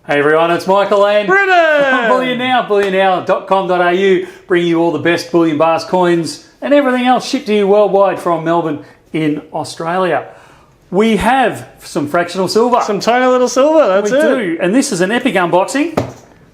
Hey everyone, it's Michael and Brennan! Bullion Now, bullionnow.com.au, bringing you all the best bullion bars, coins and everything else shipped to you worldwide from Melbourne in Australia. We have some fractional silver. Some tiny little silver, that's it. We do, and this is an epic unboxing,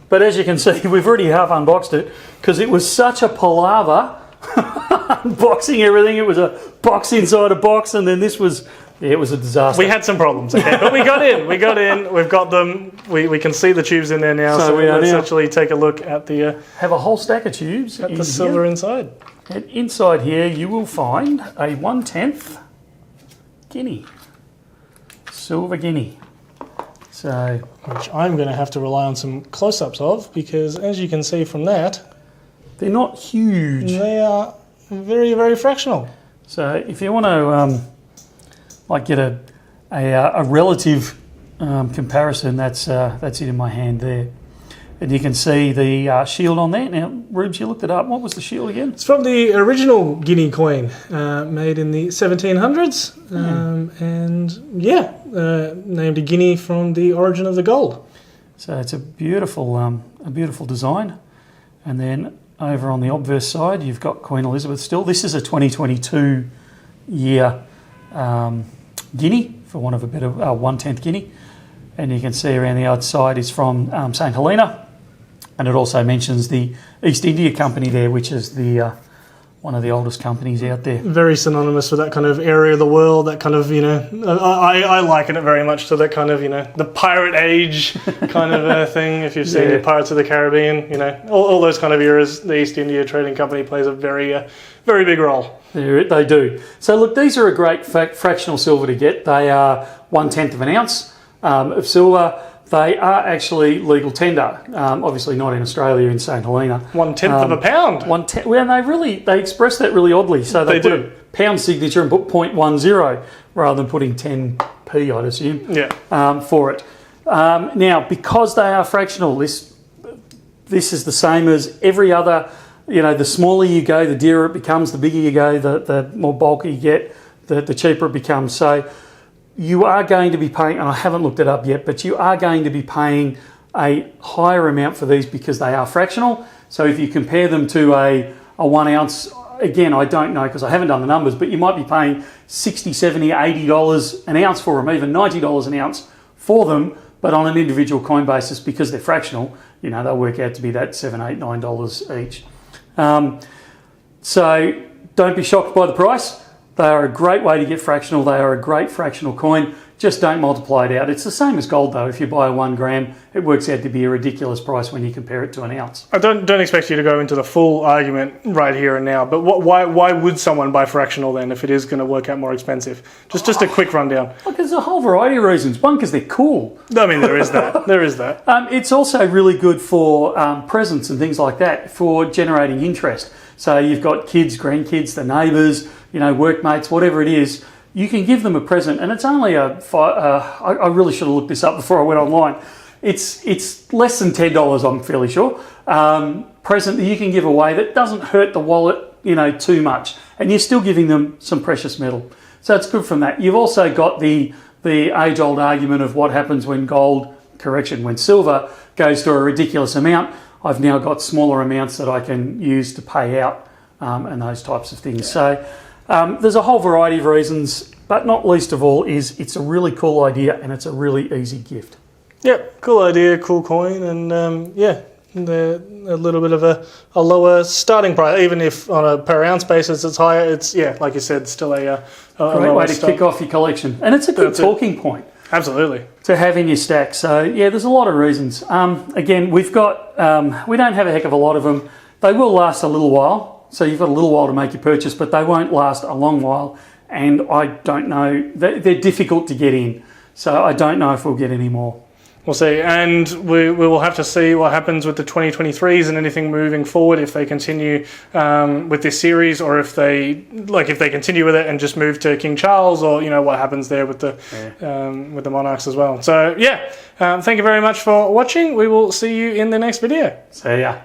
but as you can see, we've already half unboxed it because it was such a palaver unboxing everything. It was a box inside a box, and then this was... yeah, it was a disaster. We had some problems, okay, but we got in. We've got them. We can see the tubes in there now, so let's actually take a look at the... have a whole stack of tubes. At the silver inside. And inside here you will find a 1/10 Guinea. Silver Guinea. So... which I'm going to have to rely on some close-ups of, because as you can see from that... they're not huge. They are very, very fractional. So if you want to... like get a relative comparison, that's it in my hand there. And you can see the shield on there. Now, Rubes, you looked it up. What was the shield again? It's from the original Guinea coin, made in the 1700s. And yeah, named a Guinea from the origin of the gold. So it's a beautiful design. And then over on the obverse side, you've got Queen Elizabeth still. This is a 2022 year Guinea, for want of a better 1/10 Guinea, and you can see around the outside is from St Helena, and it also mentions the East India Company there, which is the one of the oldest companies out there. Very synonymous with that kind of area of the world, that kind of, you know, I liken it very much to that kind of, you know, the pirate age kind of thing. If you've seen the Pirates of the Caribbean, you know, all those kind of eras, the East India Trading Company plays a very big role. They do. So look, these are a great fractional silver to get. They are 1/10 of an ounce of silver. They are actually legal tender. Obviously not in Australia, in St Helena. 1/10 of a pound. Well, they express that really oddly. So they put a pound signature and put 0.10 rather than putting 10p, I'd assume. Yeah. For it. Now, because they are fractional, this is the same as every other. You know, the smaller you go, the dearer it becomes. The bigger you go, the more bulky you get, the cheaper it becomes. So you are going to be paying, and I haven't looked it up yet, but you are going to be paying a higher amount for these because they are fractional. So if you compare them to a 1 ounce, again, I don't know because I haven't done the numbers, but you might be paying $60, $70, $80 an ounce for them, even $90 an ounce for them, but on an individual coin basis, because they're fractional, you know, they'll work out to be that $7, $8, $9 each. So don't be shocked by the price. They are a great way to get fractional. They are a great fractional coin. Just don't multiply it out. It's the same as gold though. If you buy a 1 gram, it works out to be a ridiculous price when you compare it to an ounce. I don't expect you to go into the full argument right here and now, but why would someone buy fractional then if it is going to work out more expensive? Just a quick rundown. Look, there's a whole variety of reasons. One, because they're cool. I mean, there is that. There is that. It's also really good for presents and things like that, for generating interest. So you've got kids, grandkids, the neighbours, you know, workmates, whatever it is. You can give them a present, and it's only I really should have looked this up before I went online. It's less than $10, I'm fairly sure. Present that you can give away that doesn't hurt the wallet, you know, too much, and you're still giving them some precious metal. So it's good from that. You've also got the age-old argument of what happens when when silver goes to a ridiculous amount. I've now got smaller amounts that I can use to pay out and those types of things. So there's a whole variety of reasons, but not least of all is it's a really cool idea and it's a really easy gift. Yep, cool idea, cool coin, and yeah, a little bit of a lower starting price. Even if on a per ounce basis it's higher, it's, yeah, like you said, still a great way to kick off your collection. And it's a good talking point. Absolutely. To have in your stack. So yeah, there's a lot of reasons. Again, we've got, we don't have a heck of a lot of them. They will last a little while. So you've got a little while to make your purchase, but they won't last a long while. And I don't know, they're difficult to get in. So I don't know if we'll get any more. We'll see, and we will have to see what happens with the 2023s and anything moving forward, if they continue with this series, or if they continue with it and just move to King Charles, or you know what happens there with the monarchs as well. So yeah, thank you very much for watching. We will see you in the next video. See ya.